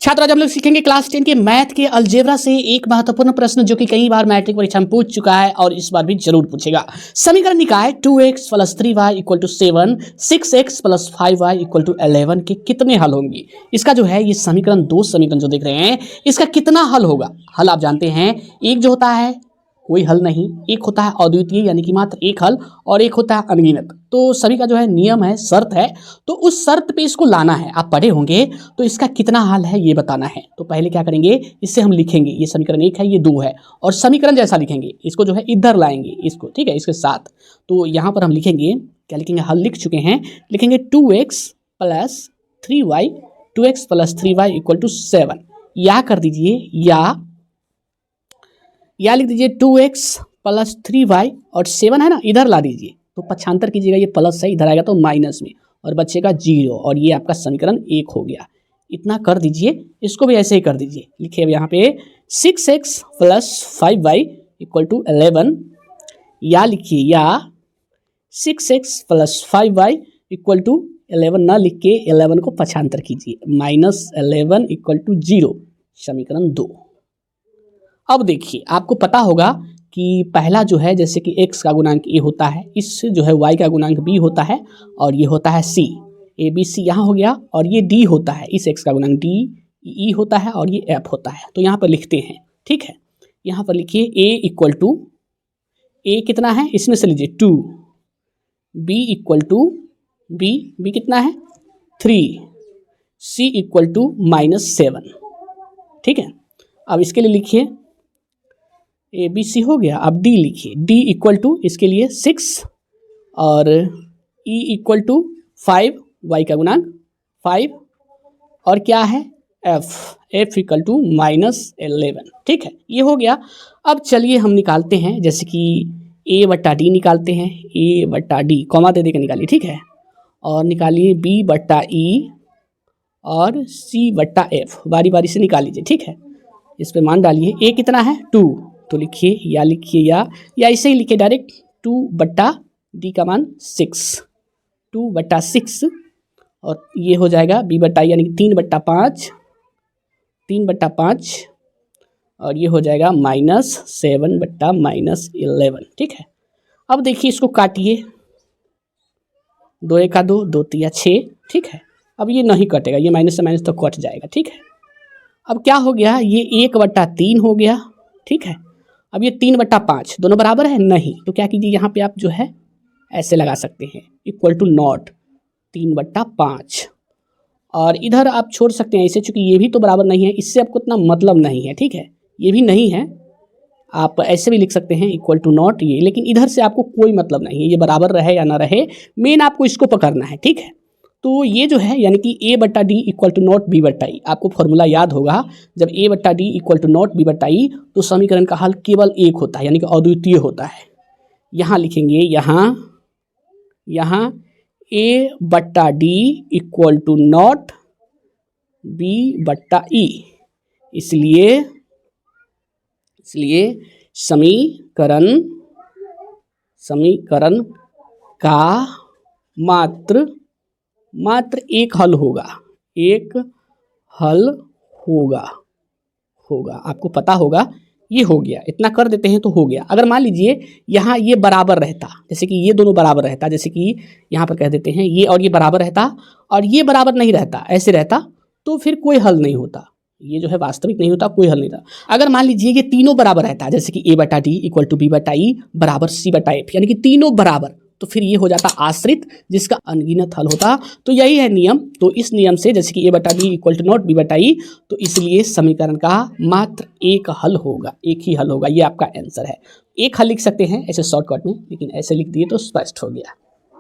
छात्र आज हम लोग सीखेंगे क्लास 10 के मैथ के अलजेब्रा से एक महत्वपूर्ण प्रश्न जो कि कई बार मैट्रिक परीक्षा में पूछ चुका है और इस बार भी जरूर पूछेगा। समीकरण निकाय 2x + 3y = 7, 6x + 5y = 11 के कितने हल होंगे। इसका जो है ये समीकरण, दो समीकरण जो देख रहे हैं इसका कितना हल होगा। हल आप जानते हैं, एक जो होता है कोई हल नहीं, एक होता है अद्वितीय यानी कि मात्र एक हल, और एक होता है अनगिनत। तो सभी का जो है नियम है, शर्त है, तो उस शर्त पे इसको लाना है। आप पढ़े होंगे तो इसका कितना हल है ये बताना है। तो पहले क्या करेंगे, इससे हम लिखेंगे, ये समीकरण 1 है, ये 2 है, और समीकरण जैसा लिखेंगे, इसको जो है इधर लाएंगे इसको, ठीक है, इसके साथ। तो यहाँ पर हम लिखेंगे, क्या लिखेंगे, हल लिख चुके हैं, लिखेंगे 2x + 3y, 2x + 3y = 7, या कर दीजिए, या लिख दीजिए 2x + 3y और 7 है ना, इधर ला दीजिए, तो पक्षांतर कीजिएगा, ये प्लस है, इधर आएगा तो माइनस में, और बचेगा 0, और ये आपका समीकरण 1 हो गया। इतना कर दीजिए, इसको भी ऐसे ही कर दीजिए। लिखिए अब यहाँ पे 6x + 5y = 11, या लिखिए, या 6x + 5y = 11 ना लिख के 11 को पक्षांतर कीजिए, -11 = 0, समीकरण 2। अब देखिए, आपको पता होगा कि पहला जो है, जैसे कि x का गुणांक a होता है, इससे जो है y का गुणांक b होता है, और ये होता है c, a b c यहाँ हो गया, और ये d होता है, इस x का गुणांक d, e होता है, और ये f होता है। तो यहाँ पर लिखते हैं, ठीक है, यहाँ पर लिखिए a कितना है, इसमें से लीजिए 2, b कितना है 3, c = -7, ठीक है। अब इसके लिए लिखिए ए बी सी हो गया। अब डी लिखिए, डी = इसके लिए 6 और ई = 5, वाई का गुणांक 5, और क्या है एफ = -11, ठीक है, ये हो गया। अब चलिए हम निकालते हैं, जैसे कि a/d निकालते हैं, a/d कॉमा दे के निकालिए, ठीक है, और निकालिए b/e और c/f, बारी बारी से निकाल लीजिए, ठीक है। इस पे मान डालिए, a कितना है 2, तो लिखिए, या लिखिए, या ऐसे ही लिखिए डायरेक्ट, 2/d का मान 6, 2/6, और ये हो जाएगा b/e यानी कि 3/5, और ये हो जाएगा -7/-11, ठीक है। अब देखिए, इसको काटिए, 2 × 2, 2 × 6, ठीक है। अब ये नहीं कटेगा, ये माइनस से माइनस तो कट जाएगा, ठीक है। अब क्या हो गया, ये 1/3 हो गया, ठीक है। अब ये 3/5 दोनों बराबर है नहीं, तो क्या कीजिए, यहाँ पे आप जो है ऐसे लगा सकते हैं, =0, 3/5, और इधर आप छोड़ सकते हैं इसे, चूंकि ये भी तो बराबर नहीं है, इससे आपको इतना मतलब नहीं है, ठीक है, ये भी नहीं है, आप ऐसे भी लिख सकते हैं =0 ये, लेकिन इधर से आपको कोई मतलब नहीं है, ये बराबर रहे या ना रहे, मेन आपको इसको पकड़ना है, ठीक है। तो ये जो है, यानी कि a/d = 0 b/e, आपको फॉर्मूला याद होगा, जब a/d = 0 b/e, तो समीकरण का हल केवल एक होता है, यानी कि अद्वितीय होता है। यहाँ लिखेंगे, यहाँ a/d = 0 b/e, इसलिए समीकरण का मात्र एक हल होगा, होगा, आपको पता होगा, ये हो गया, इतना कर देते हैं तो हो गया। अगर मान लीजिए यहाँ ये बराबर रहता, जैसे कि ये दोनों बराबर रहता, जैसे कि यहाँ पर कह देते हैं ये और ये बराबर रहता, और ये बराबर नहीं रहता, ऐसे रहता, तो फिर कोई हल नहीं होता, ये जो है वास्तविक नहीं होता, कोई हल नहीं था। अगर मान लीजिए ये तीनों बराबर रहता, जैसे कि a/d = b/e = c/f, यानी कि तीनों बराबर, तो फिर ये हो जाता आश्रित, जिसका अनगिनत हल होता। तो यही है नियम। तो इस नियम से, जैसे कि a/d = 0 b/e, तो इसलिए समीकरण का मात्र एक हल होगा, एक ही हल होगा, ये आपका आंसर है। एक हल लिख सकते हैं ऐसे शॉर्टकट में, लेकिन ऐसे लिख दिए तो स्पष्ट हो गया।